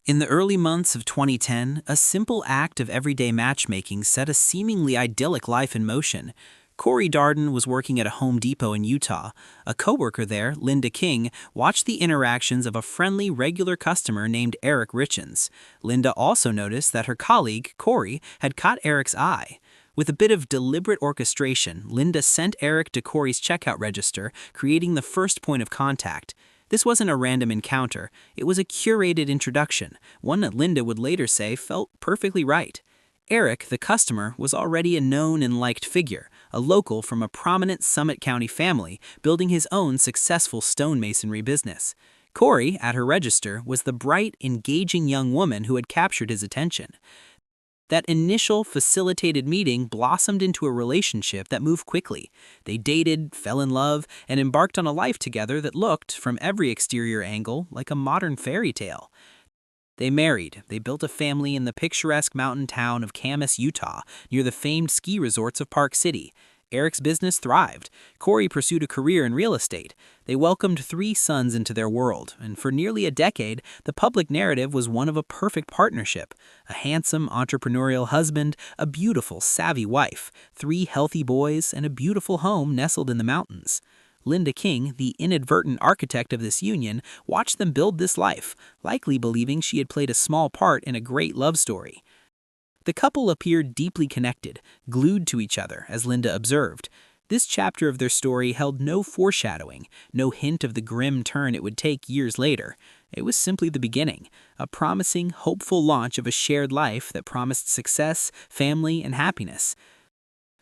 In the early months of 2010, a simple act of everyday matchmaking set a seemingly idyllic life in motion. Corey Darden was working at a Home Depot in Utah. A coworker there, Linda King, watched the interactions of a friendly, regular customer named Eric Richens. Linda also noticed that her colleague, Corey, had caught Eric's eye. With a bit of deliberate orchestration, Linda sent Eric to Corey's checkout register, creating the first point of contact. This wasn't a random encounter, it was a curated introduction, one that Linda would later say felt perfectly right. Eric, the customer, was already a known and liked figure, a local from a prominent Summit County family, building his own successful stonemasonry business. Corey, at her register, was the bright, engaging young woman who had captured his attention. That initial facilitated meeting blossomed into a relationship that moved quickly. They dated, fell in love, and embarked on a life together that looked, from every exterior angle, like a modern fairy tale. They married. They built a family in the picturesque mountain town of Camas, Utah, near the famed ski resorts of Park City. Eric's business thrived. Corey pursued a career in real estate. They welcomed 3 sons into their world, and for nearly a decade, the public narrative was one of a perfect partnership. A handsome, entrepreneurial husband, a beautiful, savvy wife, 3 healthy boys, and a beautiful home nestled in the mountains. Linda King, the inadvertent architect of this union, watched them build this life, likely believing she had played a small part in a great love story. The couple appeared deeply connected, glued to each other, as Linda observed. This chapter of their story held no foreshadowing, no hint of the grim turn it would take years later. It was simply the beginning, a promising, hopeful launch of a shared life that promised success, family, and happiness.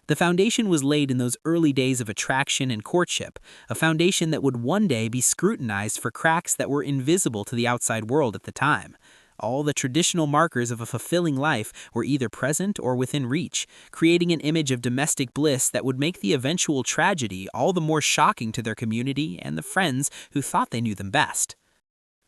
The foundation was laid in those early days of attraction and courtship, a foundation that would one day be scrutinized for cracks that were invisible to the outside world at the time. All the traditional markers of a fulfilling life were either present or within reach, creating an image of domestic bliss that would make the eventual tragedy all the more shocking to their community and the friends who thought they knew them best.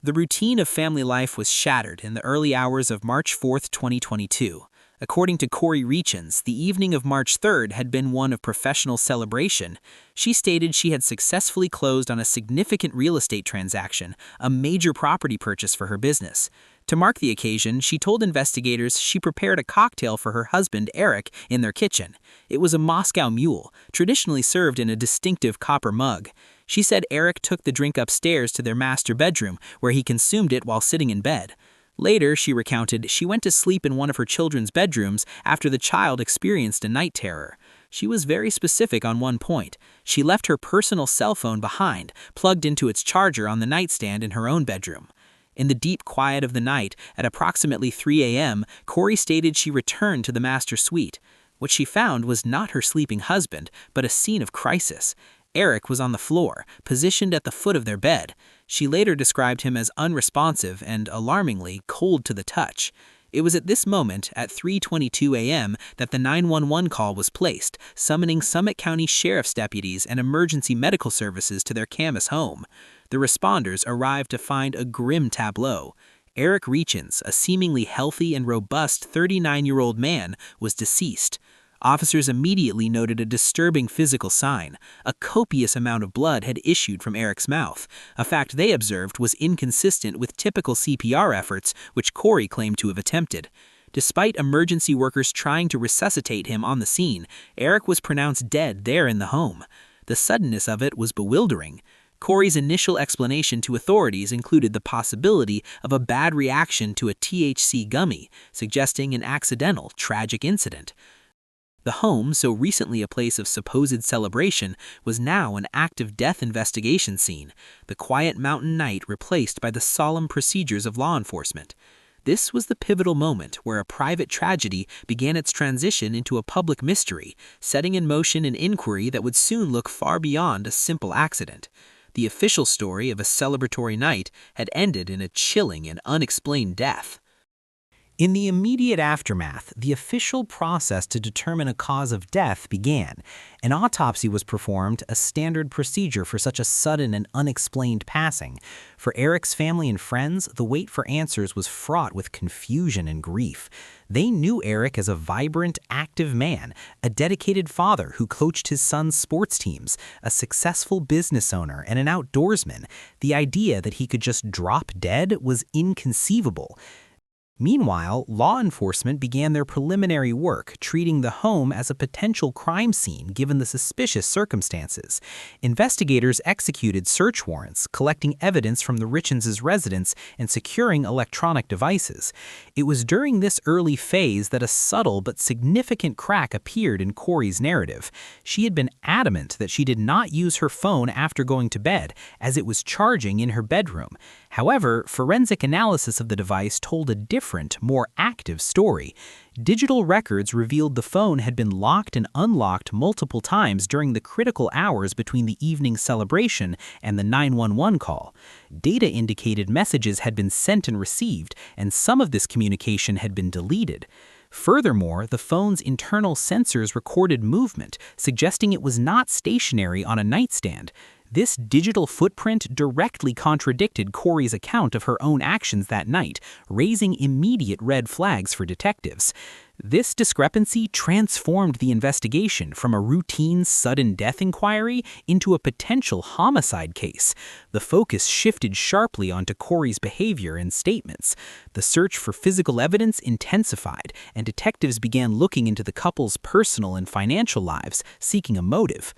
The routine of family life was shattered in the early hours of March 4, 2022. According to Corey Richens, the evening of March 3rd had been one of professional celebration. She stated she had successfully closed on a significant real estate transaction, a major property purchase for her business. To mark the occasion, she told investigators she prepared a cocktail for her husband, Eric, in their kitchen. It was a Moscow Mule, traditionally served in a distinctive copper mug. She said Eric took the drink upstairs to their master bedroom, where he consumed it while sitting in bed. Later, she recounted, she went to sleep in one of her children's bedrooms after the child experienced a night terror. She was very specific on one point. She left her personal cell phone behind, plugged into its charger on the nightstand in her own bedroom. In the deep quiet of the night, at approximately 3 a.m., Corey stated she returned to the master suite. What she found was not her sleeping husband, but a scene of crisis. Eric was on the floor, positioned at the foot of their bed. She later described him as unresponsive and, alarmingly, cold to the touch. It was at this moment, at 3:22 a.m., that the 911 call was placed, summoning Summit County Sheriff's deputies and emergency medical services to their Camas home. The responders arrived to find a grim tableau. Eric Richens, a seemingly healthy and robust 39-year-old man, was deceased. Officers immediately noted a disturbing physical sign. A copious amount of blood had issued from Eric's mouth, a fact they observed was inconsistent with typical CPR efforts which Corey claimed to have attempted. Despite emergency workers trying to resuscitate him on the scene, Eric was pronounced dead there in the home. The suddenness of it was bewildering. Corey's initial explanation to authorities included the possibility of a bad reaction to a THC gummy, suggesting an accidental, tragic incident. The home, so recently a place of supposed celebration, was now an active death investigation scene, the quiet mountain night replaced by the solemn procedures of law enforcement. This was the pivotal moment where a private tragedy began its transition into a public mystery, setting in motion an inquiry that would soon look far beyond a simple accident. The official story of a celebratory night had ended in a chilling and unexplained death. In the immediate aftermath, the official process to determine a cause of death began. An autopsy was performed, a standard procedure for such a sudden and unexplained passing. For Eric's family and friends, the wait for answers was fraught with confusion and grief. They knew Eric as a vibrant, active man, a dedicated father who coached his son's sports teams, a successful business owner, and an outdoorsman. The idea that he could just drop dead was inconceivable. Meanwhile, law enforcement began their preliminary work, treating the home as a potential crime scene given the suspicious circumstances. Investigators executed search warrants, collecting evidence from the Richens' residence and securing electronic devices. It was during this early phase that a subtle but significant crack appeared in Corey's narrative. She had been adamant that she did not use her phone after going to bed, as it was charging in her bedroom. However, forensic analysis of the device told a different, more active story. Digital records revealed the phone had been locked and unlocked multiple times during the critical hours between the evening celebration and the 911 call. Data indicated messages had been sent and received, and some of this communication had been deleted. Furthermore, the phone's internal sensors recorded movement, suggesting it was not stationary on a nightstand. This digital footprint directly contradicted Corey's account of her own actions that night, raising immediate red flags for detectives. This discrepancy transformed the investigation from a routine sudden death inquiry into a potential homicide case. The focus shifted sharply onto Corey's behavior and statements. The search for physical evidence intensified, and detectives began looking into the couple's personal and financial lives, seeking a motive.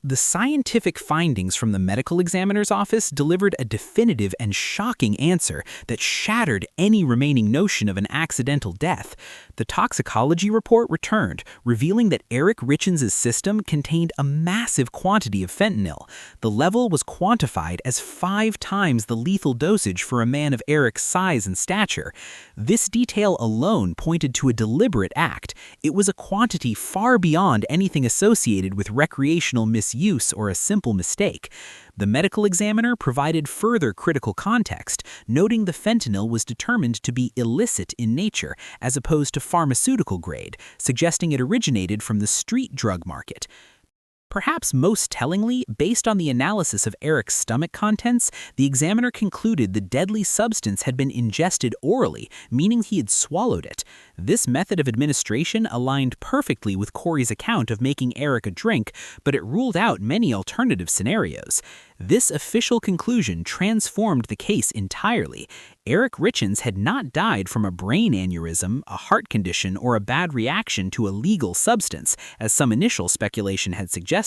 The scientific findings from the medical examiner's office delivered a definitive and shocking answer that shattered any remaining notion of an accidental death. The toxicology report returned, revealing that Eric Richens' system contained a massive quantity of fentanyl. The level was quantified as 5 times the lethal dosage for a man of Eric's size and stature. This detail alone pointed to a deliberate act. It was a quantity far beyond anything associated with recreational misuse or a simple mistake. The medical examiner provided further critical context, noting the fentanyl was determined to be illicit in nature as opposed to pharmaceutical grade, suggesting it originated from the street drug market. Perhaps most tellingly, based on the analysis of Eric's stomach contents, the examiner concluded the deadly substance had been ingested orally, meaning he had swallowed it. This method of administration aligned perfectly with Corey's account of making Eric a drink, but it ruled out many alternative scenarios. This official conclusion transformed the case entirely. Eric Richens had not died from a brain aneurysm, a heart condition, or a bad reaction to a legal substance, as some initial speculation had suggested.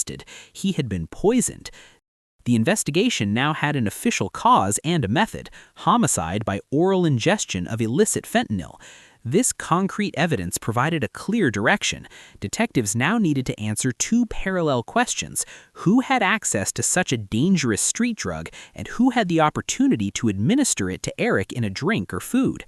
He had been poisoned. The investigation now had an official cause and a method: homicide by oral ingestion of illicit fentanyl. This concrete evidence provided a clear direction. Detectives now needed to answer 2 parallel questions: who had access to such a dangerous street drug, and who had the opportunity to administer it to Eric in a drink or food?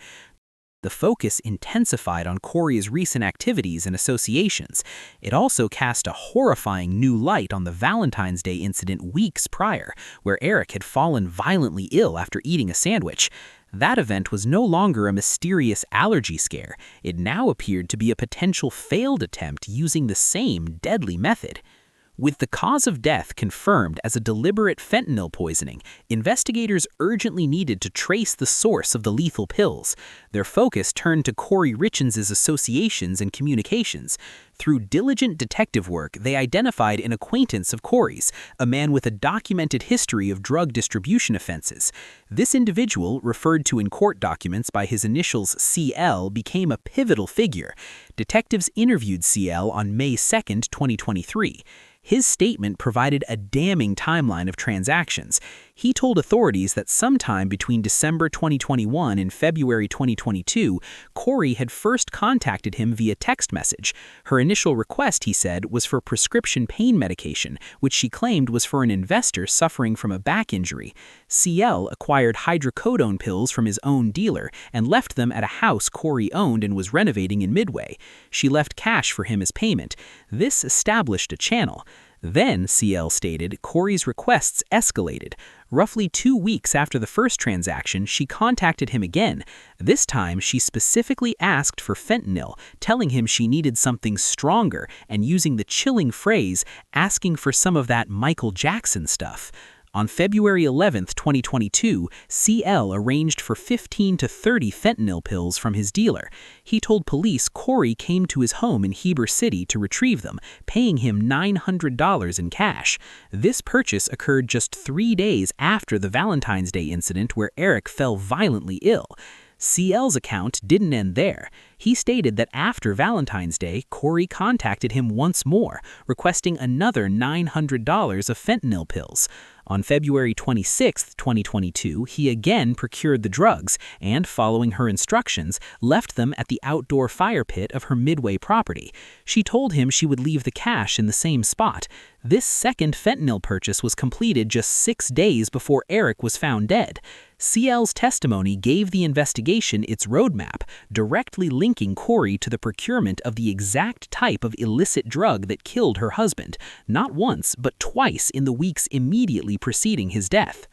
The focus intensified on Corey's recent activities and associations. It also cast a horrifying new light on the Valentine's Day incident weeks prior, where Eric had fallen violently ill after eating a sandwich. That event was no longer a mysterious allergy scare. It now appeared to be a potential failed attempt using the same deadly method. With the cause of death confirmed as a deliberate fentanyl poisoning, investigators urgently needed to trace the source of the lethal pills. Their focus turned to Corey Richens' associations and communications. Through diligent detective work, they identified an acquaintance of Corey's, a man with a documented history of drug distribution offenses. This individual, referred to in court documents by his initials CL, became a pivotal figure. Detectives interviewed CL on May 2, 2023. His statement provided a damning timeline of transactions. He told authorities that sometime between December 2021 and February 2022, Corey had first contacted him via text message. Her initial request, he said, was for prescription pain medication, which she claimed was for an investor suffering from a back injury. CL acquired hydrocodone pills from his own dealer and left them at a house Corey owned and was renovating in Midway. She left cash for him as payment. This established a channel. Then, CL stated, Corey's requests escalated. Roughly 2 weeks after the first transaction, she contacted him again. This time, she specifically asked for fentanyl, telling him she needed something stronger and using the chilling phrase, asking for some of that Michael Jackson stuff. On February 11, 2022, CL arranged for 15 to 30 fentanyl pills from his dealer. He told police Corey came to his home in Heber City to retrieve them, paying him $900 in cash. This purchase occurred just 3 days after the Valentine's Day incident where Eric fell violently ill. CL's account didn't end there. He stated that after Valentine's Day, Corey contacted him once more, requesting another $900 of fentanyl pills. On February 26, 2022, he again procured the drugs and, following her instructions, left them at the outdoor fire pit of her Midway property. She told him she would leave the cash in the same spot. This second fentanyl purchase was completed just 6 days before Eric was found dead. CL's testimony gave the investigation its roadmap, directly linking Corey to the procurement of the exact type of illicit drug that killed her husband, not once but twice in the weeks immediately preceding his death.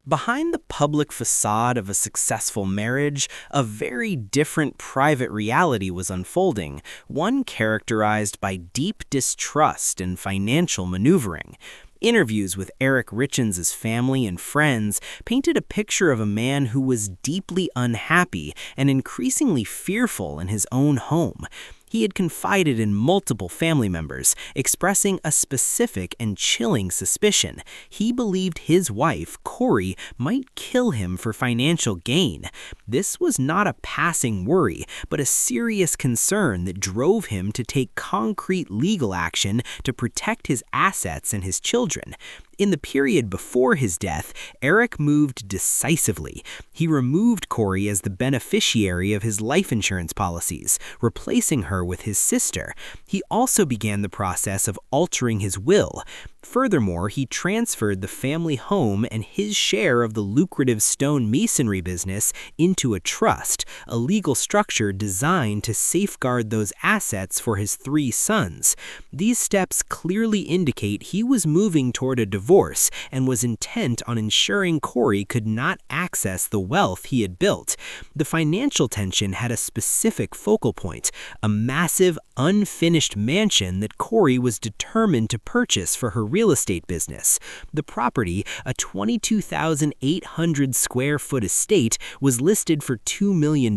Behind the public facade of a successful marriage, a very different private reality was unfolding, one characterized by deep distrust and financial maneuvering. Interviews with Eric Richins' family and friends painted a picture of a man who was deeply unhappy and increasingly fearful in his own home. He had confided in multiple family members, expressing a specific and chilling suspicion. He believed his wife, Corey, might kill him for financial gain. This was not a passing worry, but a serious concern that drove him to take concrete legal action to protect his assets and his children. In the period before his death, Eric moved decisively. He removed Corey as the beneficiary of his life insurance policies, replacing her with his sister. He also began the process of altering his will. Furthermore, he transferred the family home and his share of the lucrative stone masonry business into a trust, a legal structure designed to safeguard those assets for his 3 sons. These steps clearly indicate he was moving toward a divorce and was intent on ensuring Corey could not access the wealth he had built. The financial tension had a specific focal point, a massive, unfinished mansion that Corey was determined to purchase for her real estate business. The property, a 22,800 square foot estate, was listed for $2 million,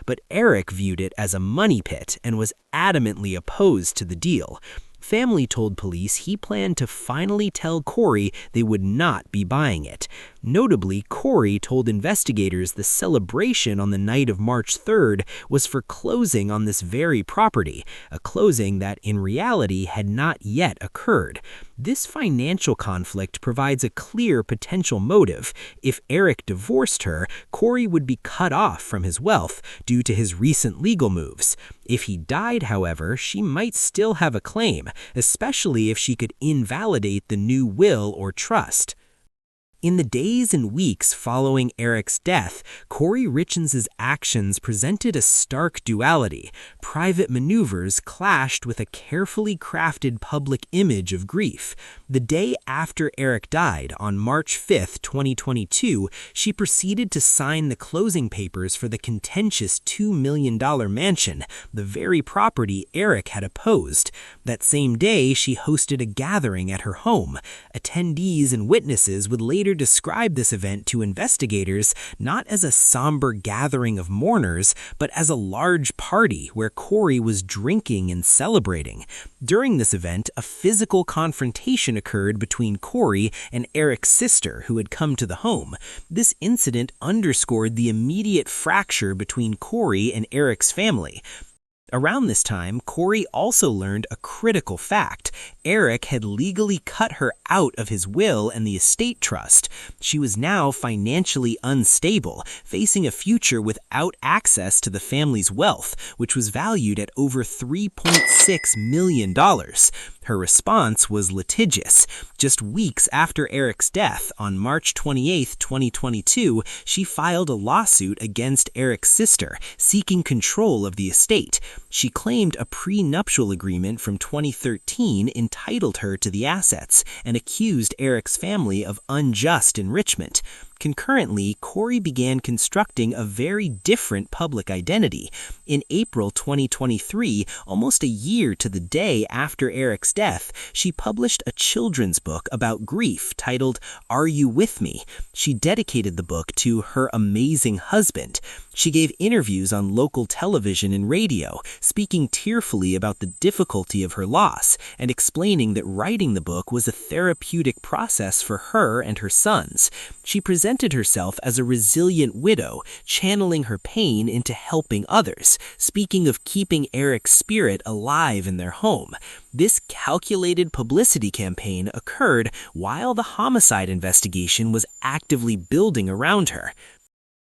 but Eric viewed it as a money pit and was adamantly opposed to the deal. Family told police he planned to finally tell Corey they would not be buying it. Notably, Corey told investigators the celebration on the night of March 3rd was for closing on this very property, a closing that in reality had not yet occurred. This financial conflict provides a clear potential motive. If Eric divorced her, Corey would be cut off from his wealth due to his recent legal moves. If he died, however, she might still have a claim, especially if she could invalidate the new will or trust. In the days and weeks following Eric's death, Corey Richins' actions presented a stark duality. Private maneuvers clashed with a carefully crafted public image of grief. The day after Eric died, on March 5, 2022, she proceeded to sign the closing papers for the contentious $2 million mansion, the very property Eric had opposed. That same day, she hosted a gathering at her home. Attendees and witnesses would later described this event to investigators not as a somber gathering of mourners, but as a large party where Corey was drinking and celebrating. During this event, a physical confrontation occurred between Corey and Eric's sister, who had come to the home. This incident underscored the immediate fracture between Corey and Eric's family. Around this time, Corey also learned a critical fact. Eric had legally cut her out of his will and the estate trust. She was now financially unstable, facing a future without access to the family's wealth, which was valued at over $3.6 million. Her response was litigious. Just weeks after Eric's death, on March 28, 2022, she filed a lawsuit against Eric's sister, seeking control of the estate. She claimed a prenuptial agreement from 2013 entitled her to the assets and accused Eric's family of unjust enrichment. Concurrently, Corey began constructing a very different public identity. In April 2023, almost a year to the day after Eric's death, she published a children's book about grief titled Are You With Me? She dedicated the book to her amazing husband. She gave interviews on local television and radio, speaking tearfully about the difficulty of her loss and explaining that writing the book was a therapeutic process for her and her sons. She presented herself as a resilient widow, channeling her pain into helping others, speaking of keeping Eric's spirit alive in their home. This calculated publicity campaign occurred while the homicide investigation was actively building around her.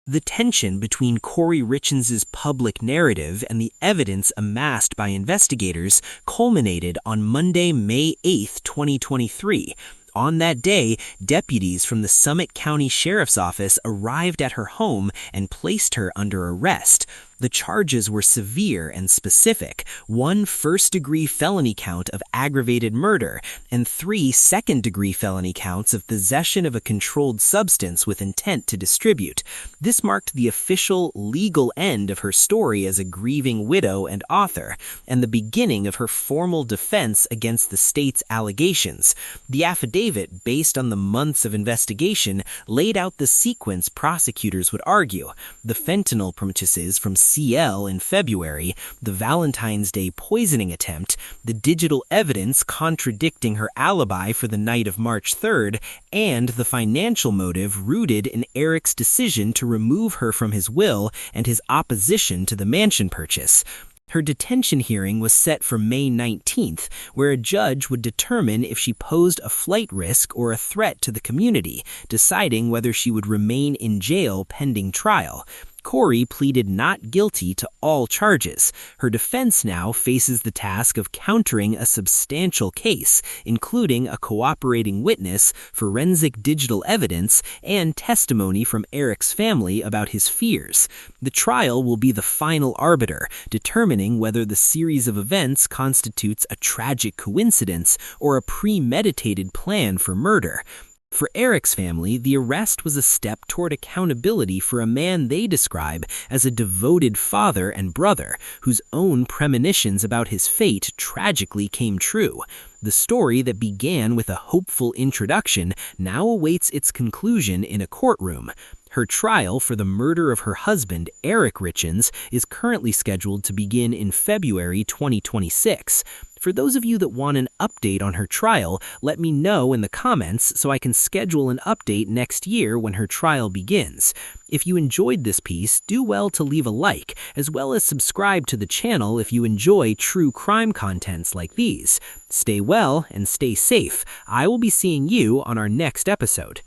The tension between Corey Richards's public narrative and the evidence amassed by investigators culminated on Monday, May 8, 2023. On that day, deputies from the Summit County Sheriff's Office arrived at her home and placed her under arrest. The charges were severe and specific: 1 first-degree felony count of aggravated murder and 3 second-degree felony counts of possession of a controlled substance with intent to distribute. This marked the official legal end of her story as a grieving widow and author, and the beginning of her formal defense against the state's allegations. The affidavit, based on the months of investigation, laid out the sequence prosecutors would argue: the fentanyl purchases from CL in February, the Valentine's Day poisoning attempt, the digital evidence contradicting her alibi for the night of March 3rd, and the financial motive rooted in Eric's decision to remove her from his will and his opposition to the mansion purchase. Her detention hearing was set for May 19th, where a judge would determine if she posed a flight risk or a threat to the community, deciding whether she would remain in jail pending trial. Corey pleaded not guilty to all charges. Her defense now faces the task of countering a substantial case, including a cooperating witness, forensic digital evidence, and testimony from Eric's family about his fears. The trial will be the final arbiter, determining whether the series of events constitutes a tragic coincidence or a premeditated plan for murder. For Eric's family, the arrest was a step toward accountability for a man they describe as a devoted father and brother, whose own premonitions about his fate tragically came true. The story that began with a hopeful introduction now awaits its conclusion in a courtroom. Her trial for the murder of her husband, Eric Richards, is currently scheduled to begin in February 2026. For those of you that want an update on her trial, let me know in the comments so I can schedule an update next year when her trial begins. If you enjoyed this piece, do well to leave a like, as well as subscribe to the channel if you enjoy true crime contents like these. Stay well and stay safe. I will be seeing you on our next episode.